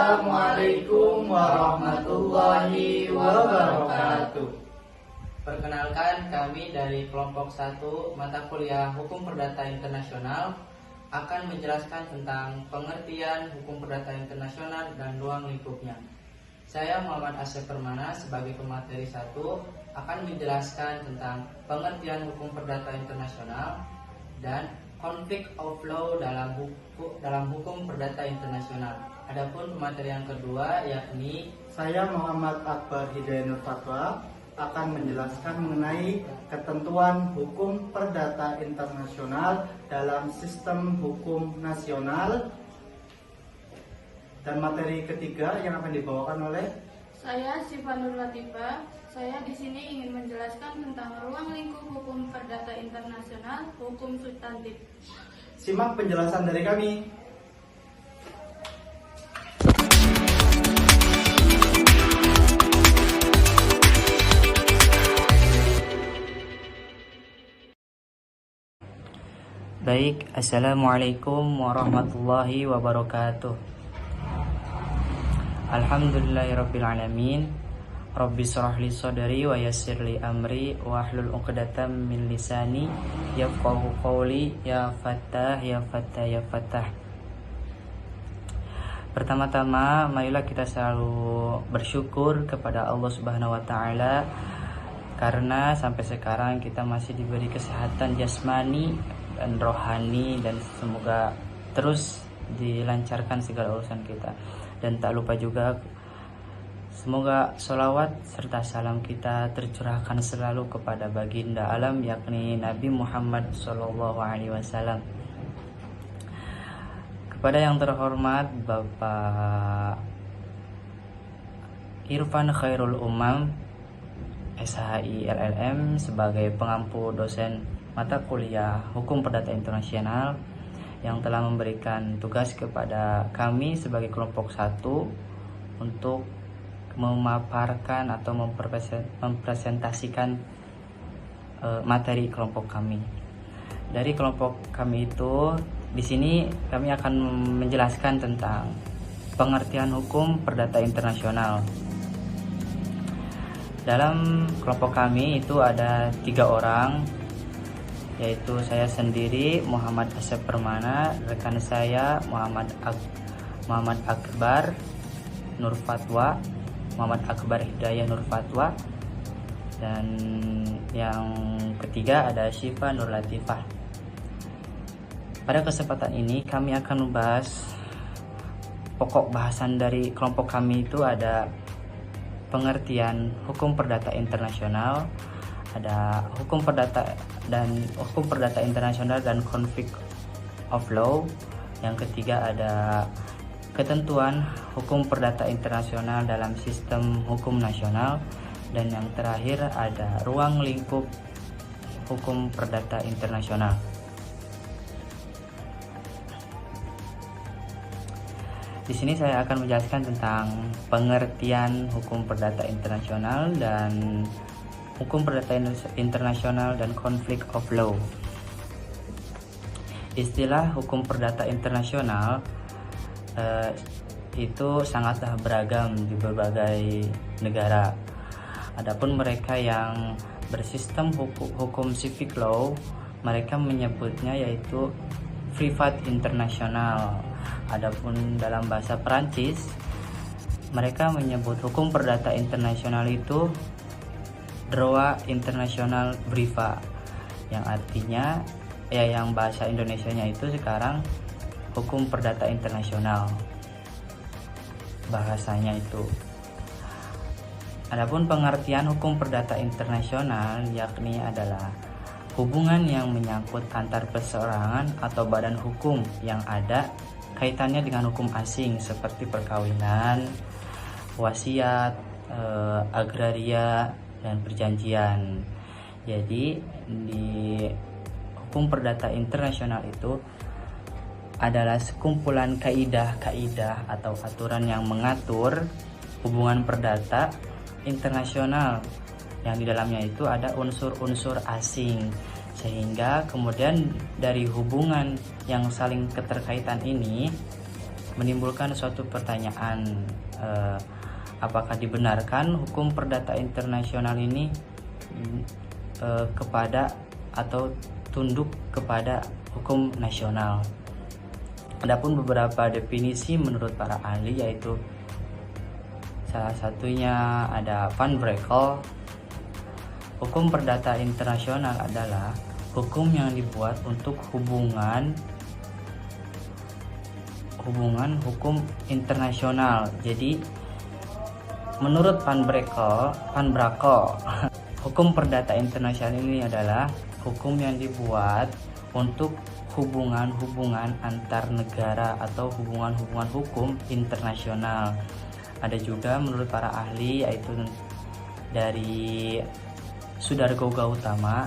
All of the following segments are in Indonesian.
Assalamualaikum warahmatullahi wabarakatuh. Perkenalkan, kami dari kelompok 1 mata kuliah Hukum Perdata Internasional akan menjelaskan tentang pengertian hukum perdata internasional dan ruang lingkupnya. Saya Muhammad Asep Permana sebagai pemateri 1 akan menjelaskan tentang pengertian hukum perdata internasional dan conflict of law dalam hukum perdata internasional. Adapun pemateri yang kedua yakni Saya Muhammad Akbar Hidayat Nur Fatwa akan menjelaskan mengenai ketentuan hukum perdata internasional dalam sistem hukum nasional. Dan materi ketiga yang akan dibawakan oleh Saya Syifa Nur Latifah. Saya di sini ingin menjelaskan tentang ruang lingkup hukum perdata internasional, hukum substantif. Simak penjelasan dari kami. Baik, Assalamualaikum warahmatullahi wabarakatuh. Alhamdulillahirrabbilalamin. Rabbi shrah li sadri wa yassir li amri wa hlul 'uqdatam min lisani yafqahu qawli. Ya Fattah, ya Fattah, ya Fattah. Pertama-tama, marilah kita selalu bersyukur kepada Allah Subhanahu wa taala karena sampai sekarang kita masih diberi kesehatan jasmani dan rohani, dan semoga terus dilancarkan segala urusan kita. Dan tak lupa juga semoga sholawat serta salam kita tercurahkan selalu kepada baginda alam yakni Nabi Muhammad SAW. Kepada yang terhormat Bapak Irfan Khairul Umam SHI LLM sebagai pengampu dosen mata kuliah Hukum Perdata Internasional yang telah memberikan tugas kepada kami sebagai kelompok 1 untuk memaparkan atau mempresentasikan materi kelompok kami. Dari kelompok kami itu, di sini kami akan menjelaskan tentang pengertian hukum perdata internasional. Dalam kelompok kami itu ada 3 orang, yaitu saya sendiri Muhammad Asep Permana, rekan saya Muhammad Akbar Nur Fatwa, Muhammad Akbar Hidayat Nur Fatwa, dan yang ketiga ada Syifa Nur Latifah. Pada kesempatan ini kami akan membahas pokok bahasan dari kelompok kami itu ada pengertian hukum perdata internasional, ada hukum perdata internasional dan conflict of law. Yang ketiga ada ketentuan hukum perdata internasional dalam sistem hukum nasional, dan yang terakhir ada ruang lingkup hukum perdata internasional. Di sini saya akan menjelaskan tentang pengertian hukum perdata internasional dan hukum perdata internasional dan conflict of law. Istilah hukum perdata internasional itu sangatlah beragam di berbagai negara. Adapun mereka yang bersistem hukum civic law, mereka menyebutnya yaitu privat internasional. Adapun dalam bahasa Perancis, mereka menyebut hukum perdata internasional itu droit international privat, yang artinya yang bahasa Indonesianya itu sekarang hukum perdata internasional bahasanya itu. Adapun pengertian hukum perdata internasional yakni adalah hubungan yang menyangkut antar perseorangan atau badan hukum yang ada kaitannya dengan hukum asing seperti perkawinan, wasiat, agraria, dan perjanjian. Jadi di hukum perdata internasional itu adalah sekumpulan kaidah-kaidah atau aturan yang mengatur hubungan perdata internasional yang di dalamnya itu ada unsur-unsur asing, sehingga kemudian dari hubungan yang saling keterkaitan ini menimbulkan suatu pertanyaan, apakah dibenarkan hukum perdata internasional ini kepada atau tunduk kepada hukum nasional. Adapun beberapa definisi menurut para ahli, yaitu salah satunya ada Van Brakel. Hukum perdata internasional adalah hukum yang dibuat untuk hubungan hukum internasional. Jadi menurut Van Brakel, hukum perdata internasional ini adalah hukum yang dibuat untuk hubungan-hubungan antar negara atau hubungan-hubungan hukum internasional. Ada juga menurut para ahli, yaitu dari Sudargo Gautama.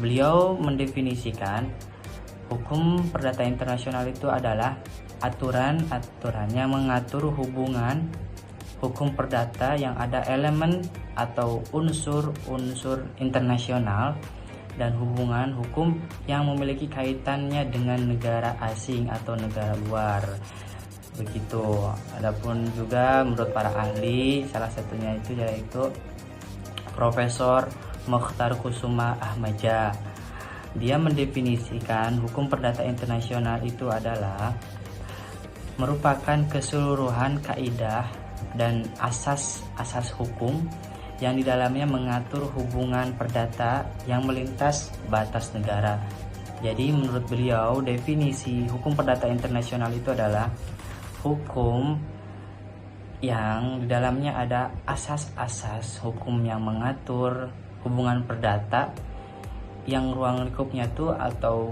Beliau mendefinisikan hukum perdata internasional itu adalah aturan-aturan yang mengatur hubungan hukum perdata yang ada elemen atau unsur-unsur internasional dan hubungan hukum yang memiliki kaitannya dengan negara asing atau negara luar. Begitu. Adapun juga menurut para ahli, salah satunya itu yaitu Profesor Mokhtar Kusuma Ahmadja. Dia mendefinisikan hukum perdata internasional itu adalah merupakan keseluruhan kaidah dan asas-asas hukum yang di dalamnya mengatur hubungan perdata yang melintas batas negara. Jadi menurut beliau, definisi hukum perdata internasional itu adalah hukum yang di dalamnya ada asas-asas hukum yang mengatur hubungan perdata yang ruang lingkupnya tuh atau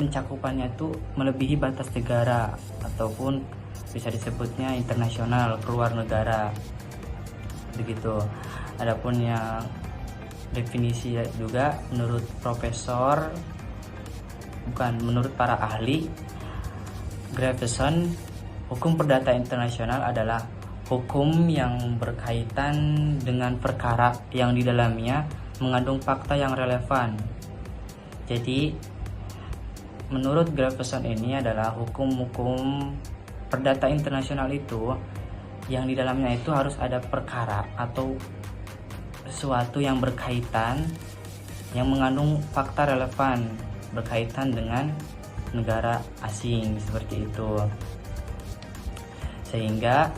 mencakupannya tuh melebihi batas negara ataupun bisa disebutnya internasional, keluar negara. Begitu. Adapun yang definisi juga menurut menurut para ahli Grevison, hukum perdata internasional adalah hukum yang berkaitan dengan perkara yang di dalamnya mengandung fakta yang relevan. Jadi menurut Grevison ini adalah hukum-hukum perdata internasional itu yang di dalamnya itu harus ada perkara atau sesuatu yang berkaitan yang mengandung fakta relevan berkaitan dengan negara asing, seperti itu. Sehingga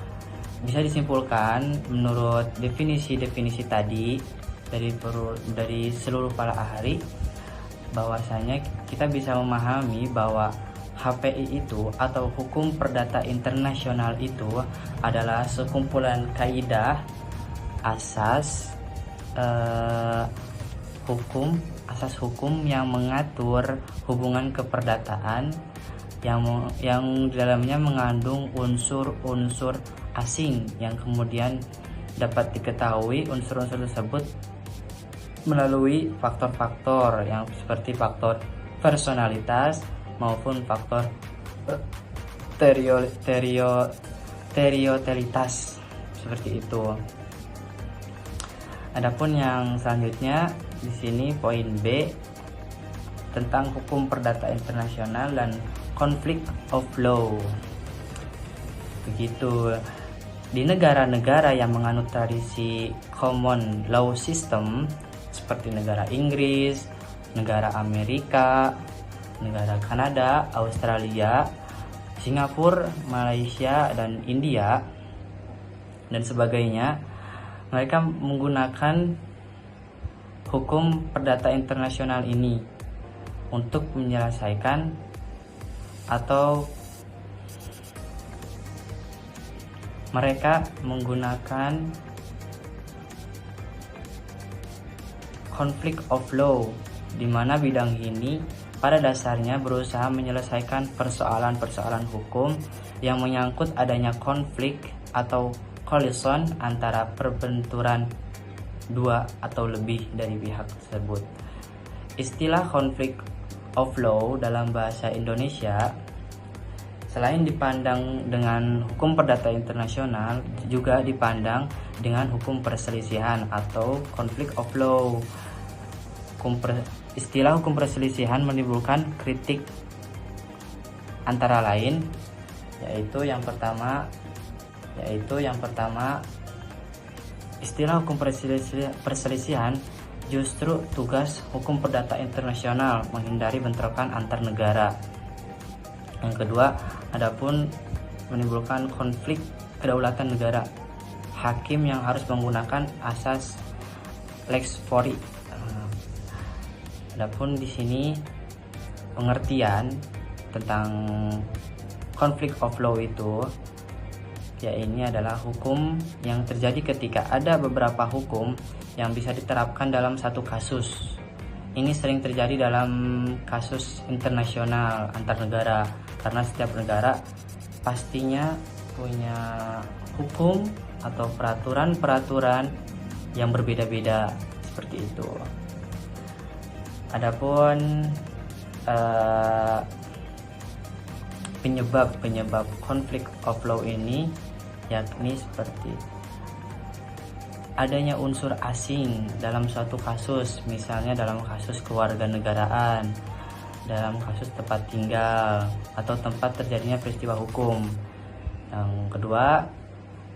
bisa disimpulkan menurut definisi-definisi tadi dari seluruh para ahli, bahwasanya kita bisa memahami bahwa HPI itu atau hukum perdata internasional itu adalah sekumpulan kaidah asas hukum yang mengatur hubungan keperdataan yang di dalamnya mengandung unsur-unsur asing yang kemudian dapat diketahui unsur-unsur tersebut melalui faktor-faktor yang seperti faktor personalitas maupun faktor teritorialitas, seperti itu. Adapun yang selanjutnya di sini poin B tentang hukum perdata internasional dan conflict of law. Begitu. Di negara-negara yang menganut tradisi common law system seperti negara Inggris, negara Amerika, negara Kanada, Australia, Singapura, Malaysia, dan India dan sebagainya, mereka menggunakan hukum perdata internasional ini untuk menyelesaikan atau mereka menggunakan conflict of law, di mana bidang ini pada dasarnya berusaha menyelesaikan persoalan-persoalan hukum yang menyangkut adanya konflik atau collision antara perbenturan dua atau lebih dari pihak tersebut. Istilah conflict of law dalam bahasa Indonesia selain dipandang dengan hukum perdata internasional, juga dipandang dengan hukum perselisihan atau conflict of law. Istilah hukum perselisihan menimbulkan kritik antara lain yaitu yang pertama istilah hukum perselisihan justru tugas hukum perdata internasional menghindari bentrokan antar negara. Yang kedua, adapun menimbulkan konflik kedaulatan negara, hakim yang harus menggunakan asas lex fori. Adapun di sini pengertian tentang conflict of law itu, ya ini adalah hukum yang terjadi ketika ada beberapa hukum yang bisa diterapkan dalam satu kasus. Ini sering terjadi dalam kasus internasional antar negara, karena setiap negara pastinya punya hukum atau peraturan-peraturan yang berbeda-beda seperti itu. Adapun penyebab conflict of law ini yakni seperti adanya unsur asing dalam suatu kasus, misalnya dalam kasus kewarganegaraan, dalam kasus tempat tinggal atau tempat terjadinya peristiwa hukum. Yang kedua,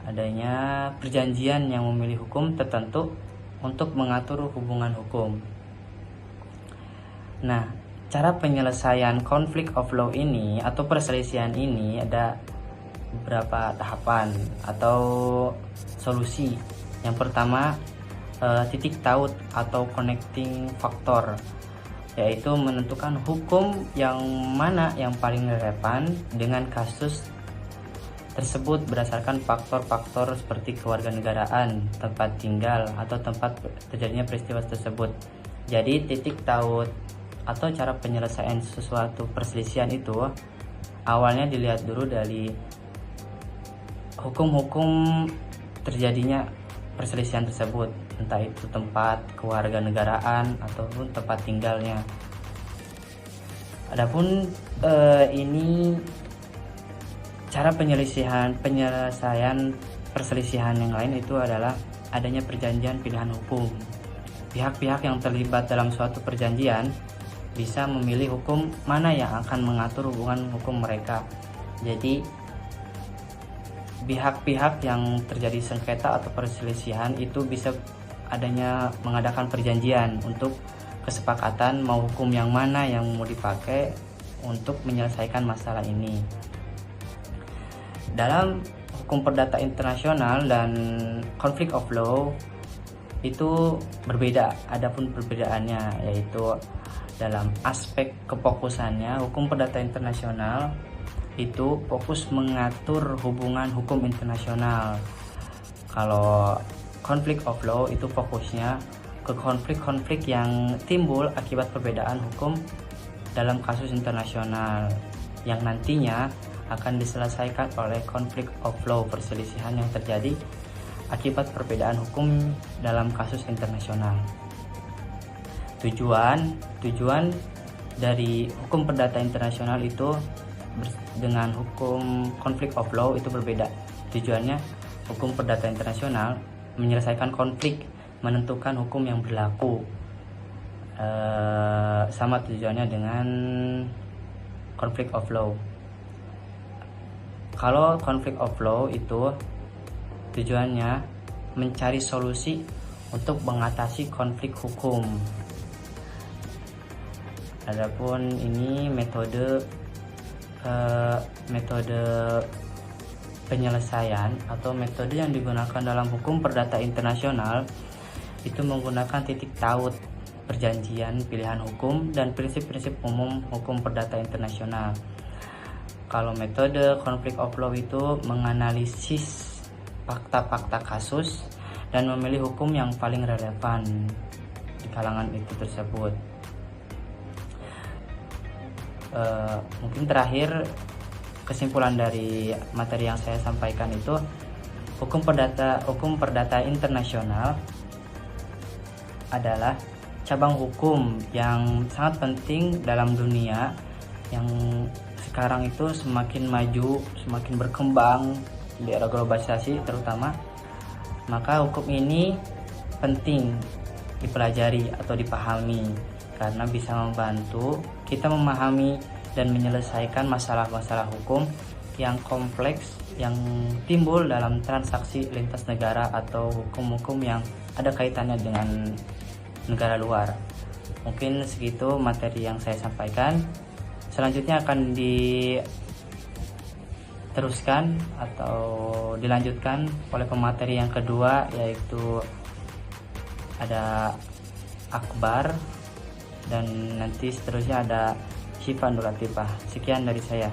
adanya perjanjian yang memilih hukum tertentu untuk mengatur hubungan hukum. Nah, cara penyelesaian conflict of law ini atau perselisihan ini ada beberapa tahapan atau solusi. Yang pertama, titik taut atau connecting factor, yaitu menentukan hukum yang mana yang paling relevan dengan kasus tersebut berdasarkan faktor-faktor seperti kewarganegaraan, tempat tinggal, atau tempat terjadinya peristiwa tersebut. Jadi titik taut atau cara penyelesaian sesuatu perselisihan itu awalnya dilihat dulu dari hukum-hukum terjadinya perselisihan tersebut, entah itu tempat kewarganegaraan ataupun tempat tinggalnya. Adapun ini cara penyelesaian perselisihan yang lain itu adalah adanya perjanjian pilihan hukum. Pihak-pihak yang terlibat dalam suatu perjanjian bisa memilih hukum mana yang akan mengatur hubungan hukum mereka. Jadi pihak-pihak yang terjadi sengketa atau perselisihan itu bisa adanya mengadakan perjanjian untuk kesepakatan mau hukum yang mana yang mau dipakai untuk menyelesaikan masalah ini. Dalam hukum perdata internasional dan conflict of law itu berbeda, adapun perbedaannya yaitu dalam aspek kefokusannya. Hukum perdata internasional itu fokus mengatur hubungan hukum internasional. Kalau conflict of law itu fokusnya ke konflik-konflik yang timbul akibat perbedaan hukum dalam kasus internasional yang nantinya akan diselesaikan oleh conflict of law, perselisihan yang terjadi akibat perbedaan hukum dalam kasus internasional. Tujuan dari hukum perdata internasional itu dengan hukum conflict of law itu berbeda. Tujuannya hukum perdata internasional menyelesaikan konflik, menentukan hukum yang berlaku. Sama tujuannya dengan conflict of law. Kalau conflict of law itu tujuannya mencari solusi untuk mengatasi konflik hukum. Adapun ini metode penyelesaian atau metode yang digunakan dalam hukum perdata internasional itu menggunakan titik taut, perjanjian pilihan hukum, dan prinsip-prinsip umum hukum perdata internasional. Kalau metode conflict of law itu menganalisis fakta-fakta kasus dan memilih hukum yang paling relevan di kalangan itu tersebut. Mungkin terakhir, kesimpulan dari materi yang saya sampaikan itu hukum perdata internasional adalah cabang hukum yang sangat penting dalam dunia yang sekarang itu semakin maju, semakin berkembang di era globalisasi terutama. Maka hukum ini penting dipelajari atau dipahami karena bisa membantu kita memahami dan menyelesaikan masalah-masalah hukum yang kompleks yang timbul dalam transaksi lintas negara atau hukum-hukum yang ada kaitannya dengan negara luar. Mungkin segitu materi yang saya sampaikan. Selanjutnya akan diteruskan atau dilanjutkan oleh pemateri yang kedua, yaitu ada Akbar, dan nanti seterusnya ada Syifa Nur Latifah. Sekian dari saya.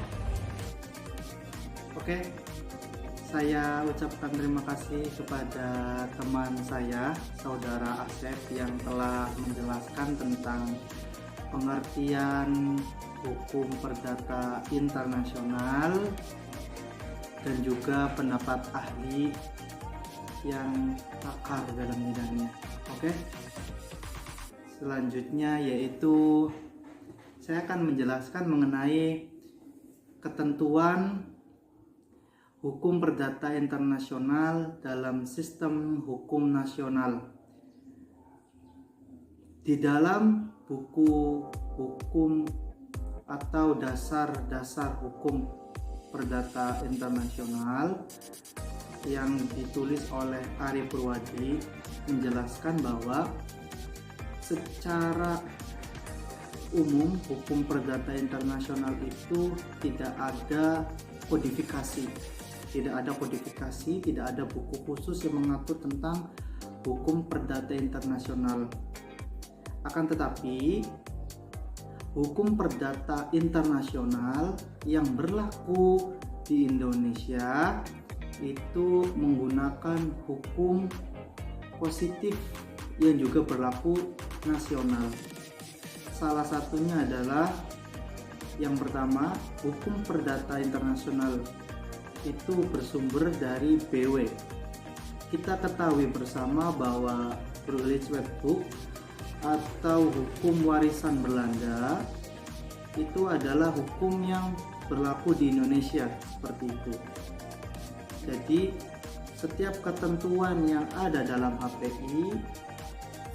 Oke, saya ucapkan terima kasih kepada teman saya, Saudara Asep, yang telah menjelaskan tentang pengertian hukum perdata internasional dan juga pendapat ahli yang pakar dalam bidangnya. Oke. Selanjutnya yaitu saya akan menjelaskan mengenai ketentuan hukum perdata internasional dalam sistem hukum nasional. Di dalam buku hukum atau dasar-dasar hukum perdata internasional yang ditulis oleh Ari Purwadi menjelaskan bahwa secara umum hukum perdata internasional itu tidak ada kodifikasi, tidak ada buku khusus yang mengatur tentang hukum perdata internasional. Akan tetapi hukum perdata internasional yang berlaku di Indonesia itu menggunakan hukum positif yang juga berlaku nasional. Salah satunya adalah yang pertama, hukum perdata internasional itu bersumber dari BW. Kita ketahui bersama bahwa Bruegelisch Wetboek atau hukum warisan Belanda itu adalah hukum yang berlaku di Indonesia, seperti itu. Jadi setiap ketentuan yang ada dalam HPI,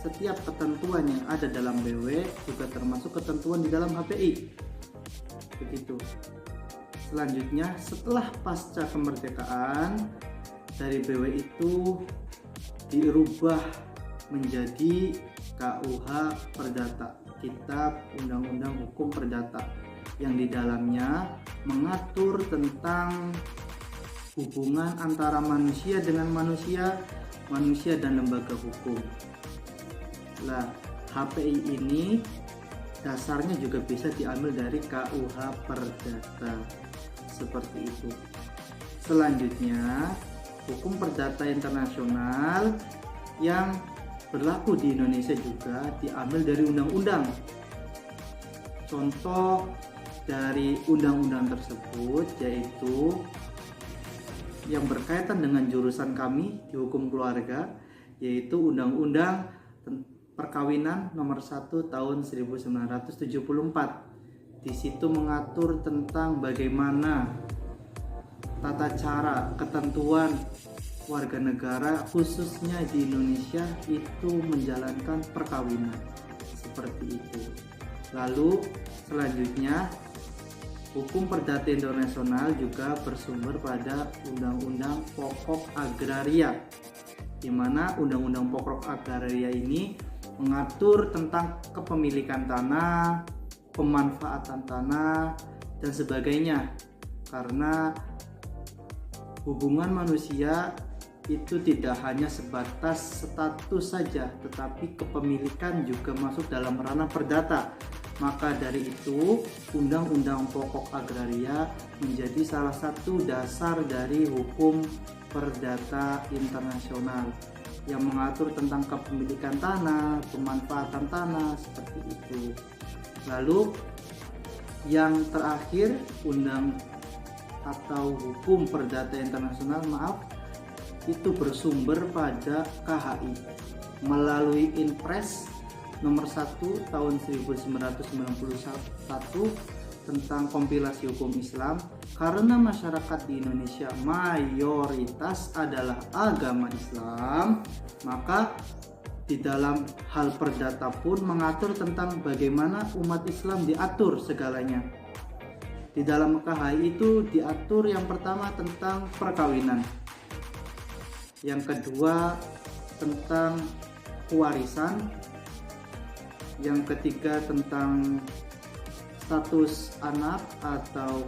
setiap ketentuan yang ada dalam BW juga termasuk ketentuan di dalam HPI. Begitu. Selanjutnya, setelah pasca kemerdekaan, dari BW itu dirubah menjadi KUH Perdata, Kitab Undang-Undang Hukum Perdata, yang di dalamnya mengatur tentang hubungan antara manusia dengan manusia, manusia dan lembaga hukum. Nah, HPI ini dasarnya juga bisa diambil dari KUH Perdata, seperti itu. Selanjutnya, hukum perdata internasional yang berlaku di Indonesia juga diambil dari undang-undang. Contoh dari undang-undang tersebut yaitu yang berkaitan dengan jurusan kami di hukum keluarga, yaitu Undang-Undang Perkawinan Nomor 1 Tahun 1974. Di situ mengatur tentang bagaimana tata cara ketentuan warga negara khususnya di Indonesia itu menjalankan perkawinan, seperti itu. Lalu selanjutnya, hukum perdata internasional juga bersumber pada Undang-Undang Pokok Agraria, di mana Undang-Undang Pokok Agraria ini mengatur tentang kepemilikan tanah, pemanfaatan tanah, dan sebagainya. Karena hubungan manusia itu tidak hanya sebatas status saja, tetapi kepemilikan juga masuk dalam ranah perdata. Maka dari itu, Undang-Undang Pokok Agraria menjadi salah satu dasar dari hukum perdata internasional yang mengatur tentang kepemilikan tanah, pemanfaatan tanah, seperti itu. Lalu yang terakhir, hukum perdata internasional, itu bersumber pada KHI melalui Inpres nomor 1 tahun 1991 tentang kompilasi hukum Islam. Karena masyarakat di Indonesia mayoritas adalah agama Islam, maka di dalam hal perdata pun mengatur tentang bagaimana umat Islam diatur segalanya. Di dalam KHI itu diatur yang pertama tentang perkawinan, yang kedua tentang pewarisan, yang ketiga tentang status anak atau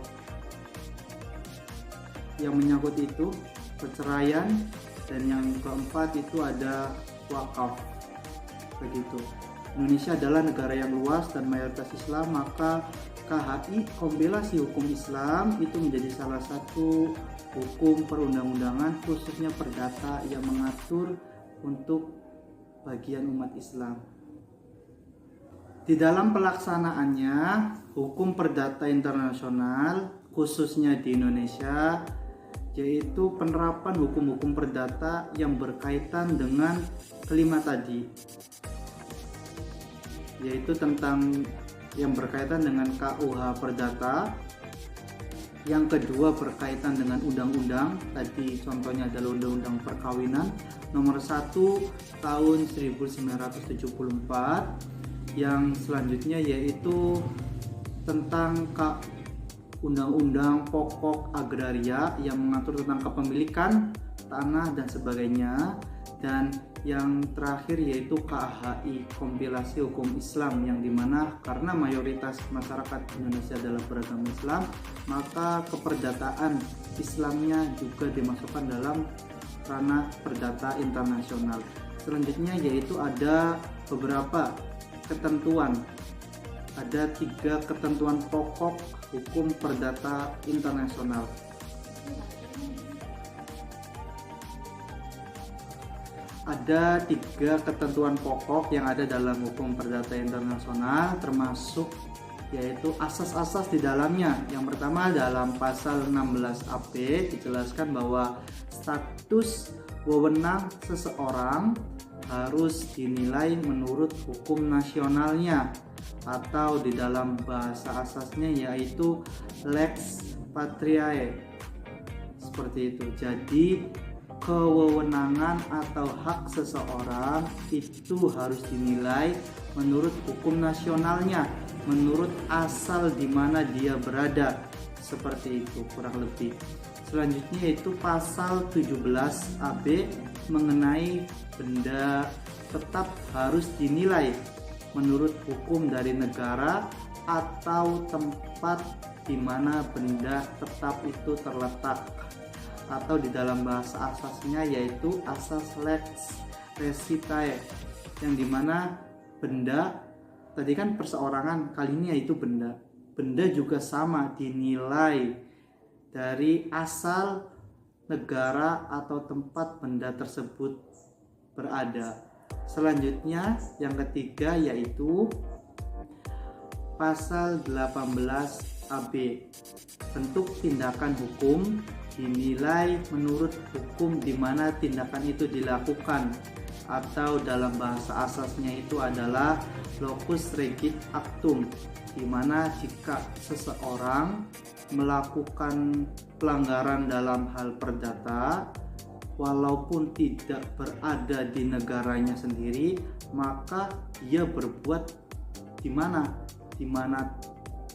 yang menyangkut itu perceraian, dan yang keempat itu ada wakaf. Begitu. Indonesia adalah negara yang luas dan mayoritas Islam, maka KHI kompilasi hukum Islam itu menjadi salah satu hukum perundang-undangan khususnya perdata yang mengatur untuk bagian umat Islam. Di dalam pelaksanaannya, hukum perdata internasional khususnya di Indonesia yaitu penerapan hukum-hukum perdata yang berkaitan dengan kelima tadi, yaitu tentang yang berkaitan dengan KUH Perdata, yang kedua berkaitan dengan undang-undang, tadi contohnya adalah undang-undang perkawinan nomor 1 tahun 1974, yang selanjutnya yaitu tentang undang-undang pokok agraria yang mengatur tentang kepemilikan tanah dan sebagainya, dan yang terakhir yaitu KHI kompilasi hukum Islam, yang dimana karena mayoritas masyarakat Indonesia adalah beragama Islam, maka keperdataan Islamnya juga dimasukkan dalam ranah perdata internasional. Selanjutnya yaitu ada beberapa ketentuan, ada 3 ketentuan pokok hukum perdata internasional. Ada 3 ketentuan pokok yang ada dalam hukum perdata internasional, termasuk yaitu asas-asas di dalamnya. Yang pertama dalam pasal 16 AP dijelaskan bahwa status wewenang seseorang harus dinilai menurut hukum nasionalnya, atau di dalam bahasa asasnya yaitu lex patriae. Seperti itu. Jadi kewewenangan atau hak seseorang itu harus dinilai menurut hukum nasionalnya, menurut asal di mana dia berada. Seperti itu kurang lebih. Selanjutnya yaitu pasal 17 AB mengenai benda tetap harus dinilai menurut hukum dari negara atau tempat di mana benda tetap itu terletak, atau di dalam bahasa asasnya yaitu asas lex recitae, yang dimana benda tadi kan perseorangan, kali ini yaitu benda juga sama dinilai dari asal negara atau tempat benda tersebut berada. Selanjutnya yang ketiga yaitu pasal 18 AB, bentuk tindakan hukum dinilai menurut hukum di mana tindakan itu dilakukan, atau dalam bahasa asasnya itu adalah locus regit actum, di mana jika seseorang melakukan pelanggaran dalam hal perdata walaupun tidak berada di negaranya sendiri, maka dia berbuat di mana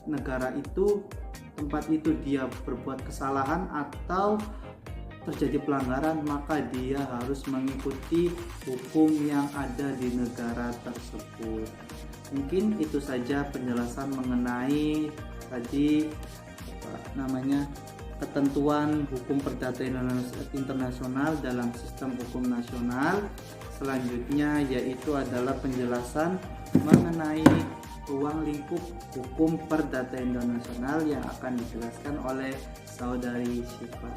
negara itu, tempat itu dia berbuat kesalahan atau terjadi pelanggaran, maka dia harus mengikuti hukum yang ada di negara tersebut. Mungkin itu saja penjelasan mengenai tadi ketentuan hukum perdata internasional dalam sistem hukum nasional. Selanjutnya yaitu adalah penjelasan mengenai ruang lingkup hukum perdata internasional yang akan dijelaskan oleh Saudari Syifa.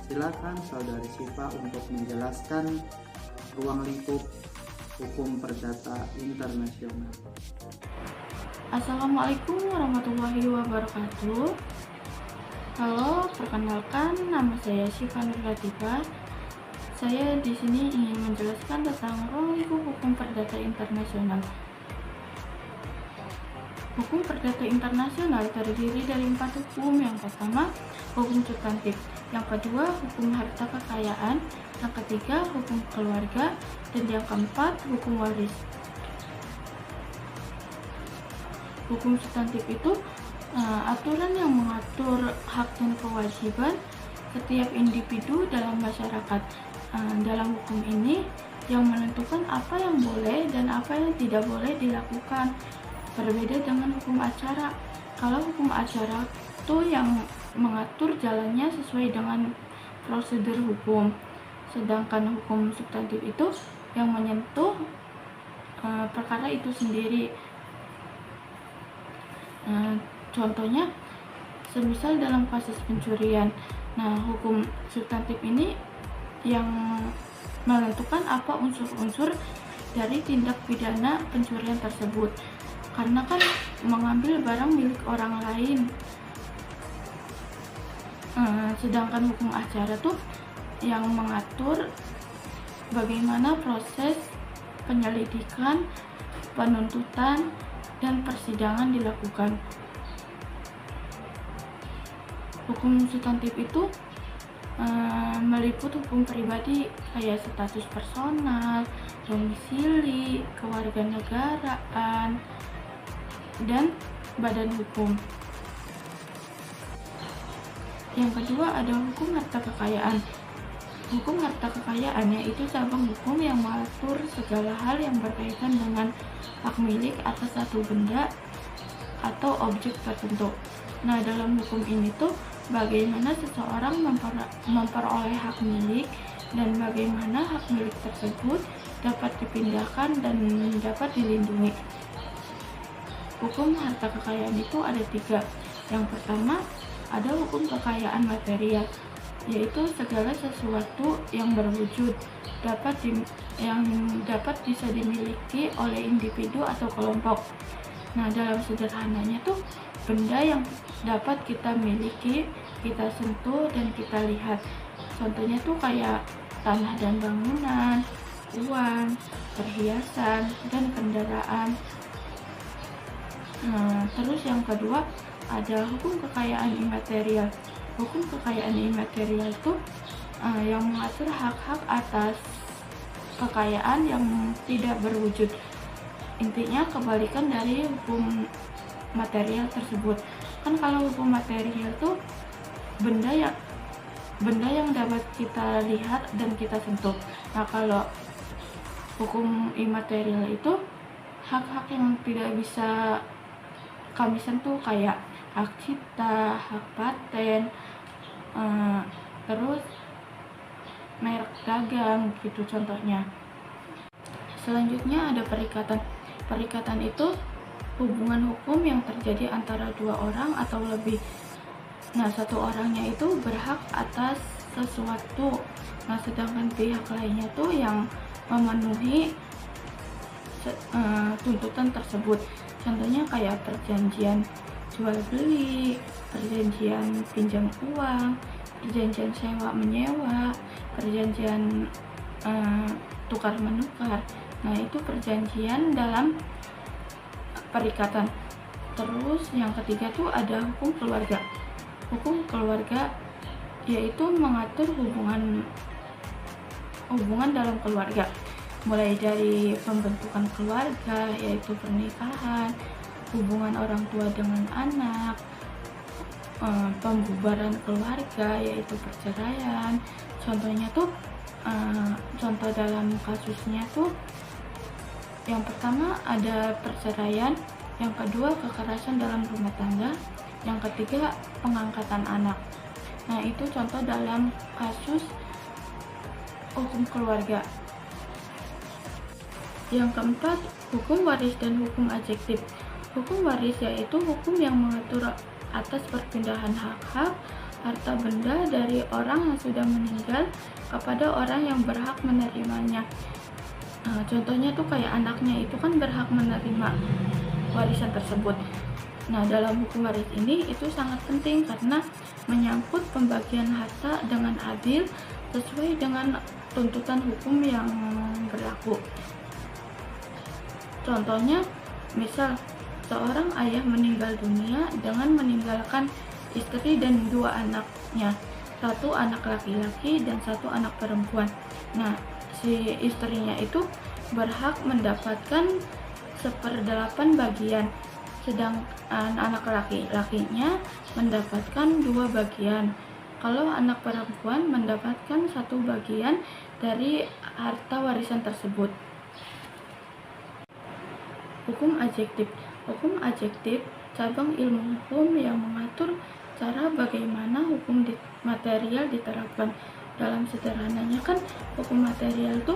Silakan Saudari Syifa untuk menjelaskan ruang lingkup hukum perdata internasional. Assalamualaikum warahmatullahi wabarakatuh. Halo, perkenalkan nama saya Syifa Nur Latifah. Saya di sini ingin menjelaskan tentang ruang lingkup hukum perdata internasional. Hukum perdata internasional terdiri dari 4 hukum. Yang pertama, hukum substantif. Yang kedua, hukum harta kekayaan. Yang ketiga, hukum keluarga. Dan yang keempat, hukum waris. Hukum substantif itu Aturan yang mengatur hak dan kewajiban setiap individu dalam masyarakat. Dalam hukum ini yang menentukan apa yang boleh dan apa yang tidak boleh dilakukan. Berbeda dengan hukum acara. Kalau hukum acara itu yang mengatur jalannya sesuai dengan prosedur hukum, sedangkan hukum substantif itu yang menyentuh perkara itu sendiri. Contohnya, semisal dalam kasus pencurian. Nah, hukum substantif ini yang menentukan apa unsur-unsur dari tindak pidana pencurian tersebut. Karena kan mengambil barang milik orang lain. Sedangkan hukum acara tuh yang mengatur bagaimana proses penyelidikan, penuntutan, dan persidangan dilakukan. Hukum substantif itu meliput hukum pribadi kayak status personal, domisili, kewarganegaraan, dan badan hukum. Yang kedua ada hukum harta kekayaan. Hukum harta kekayaan yaitu cabang hukum yang mengatur segala hal yang berkaitan dengan hak milik atas satu benda atau objek tertentu. Nah, dalam hukum ini tuh bagaimana seseorang memperoleh hak milik dan bagaimana hak milik tersebut dapat dipindahkan dan dapat dilindungi. Hukum harta kekayaan itu ada 3. Yang pertama ada hukum kekayaan material, yaitu segala sesuatu yang berwujud yang dapat bisa dimiliki oleh individu atau kelompok. Nah, dalam sederhananya tuh benda yang dapat kita miliki, kita sentuh dan kita lihat. Contohnya tuh kayak tanah dan bangunan, uang, perhiasan, dan kendaraan. Terus yang kedua ada hukum kekayaan imaterial. Hukum kekayaan imaterial itu yang mengatur hak-hak atas kekayaan yang tidak berwujud. Intinya kebalikan dari hukum material tersebut. Kan kalau hukum material itu benda yang dapat kita lihat dan kita sentuh. Nah, kalau hukum imaterial itu hak-hak yang tidak bisa kami sentuh kayak hak cipta, hak paten, terus merek dagang gitu contohnya. Selanjutnya ada perikatan. Perikatan itu hubungan hukum yang terjadi antara 2 orang atau lebih. Nah, satu orangnya itu berhak atas sesuatu. Nah, sedangkan pihak lainnya tuh yang memenuhi tuntutan tersebut. Contohnya kayak perjanjian jual beli, perjanjian pinjam uang, perjanjian sewa menyewa, perjanjian tukar menukar. Nah, itu perjanjian dalam perikatan. Terus yang ketiga tuh ada hukum keluarga. Hukum keluarga yaitu mengatur hubungan dalam keluarga, mulai dari pembentukan keluarga yaitu pernikahan, hubungan orang tua dengan anak, pembubaran keluarga yaitu perceraian. Contohnya tuh contoh dalam kasusnya tuh yang pertama ada perceraian, yang kedua kekerasan dalam rumah tangga, yang ketiga pengangkatan anak. Nah, itu contoh dalam kasus hukum keluarga. Yang keempat, hukum waris dan hukum adjektif. Hukum waris yaitu hukum yang mengatur atas perpindahan hak-hak harta benda dari orang yang sudah meninggal kepada orang yang berhak menerimanya. Contohnya tuh kayak anaknya itu kan berhak menerima warisan tersebut. Nah, dalam hukum waris ini itu sangat penting karena menyangkut pembagian harta dengan adil sesuai dengan tuntutan hukum yang berlaku. Contohnya, misal seorang ayah meninggal dunia dengan meninggalkan istri dan 2 anaknya, 1 anak laki-laki dan 1 anak perempuan. Nah, si istrinya itu berhak mendapatkan 1/8 bagian sedangkan anak laki-lakinya mendapatkan 2 bagian. Kalau anak perempuan mendapatkan 1 bagian dari harta warisan tersebut. Hukum adjektif. Hukum adjektif cabang ilmu hukum yang mengatur cara bagaimana hukum material diterapkan. Dalam sederhananya kan hukum material itu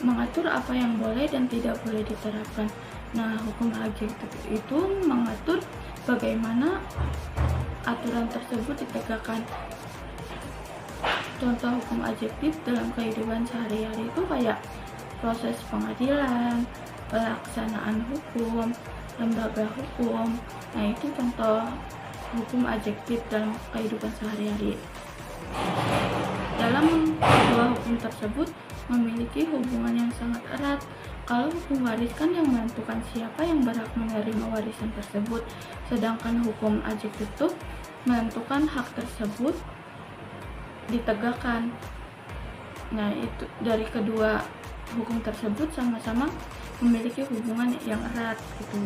mengatur apa yang boleh dan tidak boleh diterapkan. Nah, hukum adjektif itu mengatur bagaimana aturan tersebut ditegakkan. Contoh hukum adjektif dalam kehidupan sehari-hari itu kayak proses pengadilan, pelaksanaan hukum, lembaga hukum. Nah, itu contoh hukum adjektif dalam kehidupan sehari-hari. Dalam kedua hukum tersebut memiliki hubungan yang sangat erat. Kalau hukum waris kan yang menentukan siapa yang berhak menerima warisan tersebut, sedangkan hukum adjektif itu menentukan hak tersebut ditegakkan. Nah, itu dari kedua hukum tersebut sama-sama memiliki hubungan yang erat gitu.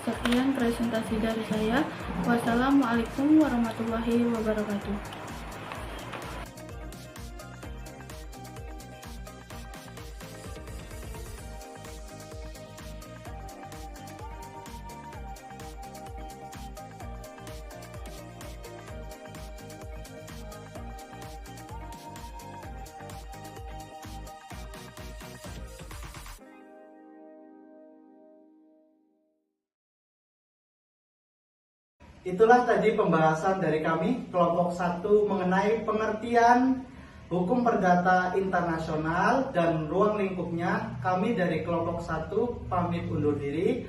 Sekian presentasi dari saya. Wassalamualaikum warahmatullahi wabarakatuh. Itulah tadi pembahasan dari kami kelompok 1 mengenai pengertian hukum perdata internasional dan ruang lingkupnya. Kami dari kelompok 1 pamit undur diri.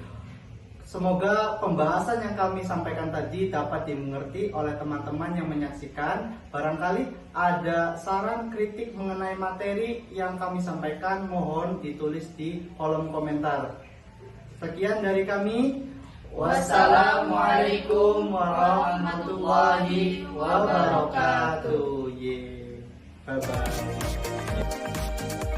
Semoga pembahasan yang kami sampaikan tadi dapat dimengerti oleh teman-teman yang menyaksikan. Barangkali ada saran kritik mengenai materi yang kami sampaikan, mohon ditulis di kolom komentar. Sekian dari kami. Wassalamualaikum warahmatullahi wabarakatuh. Bye bye.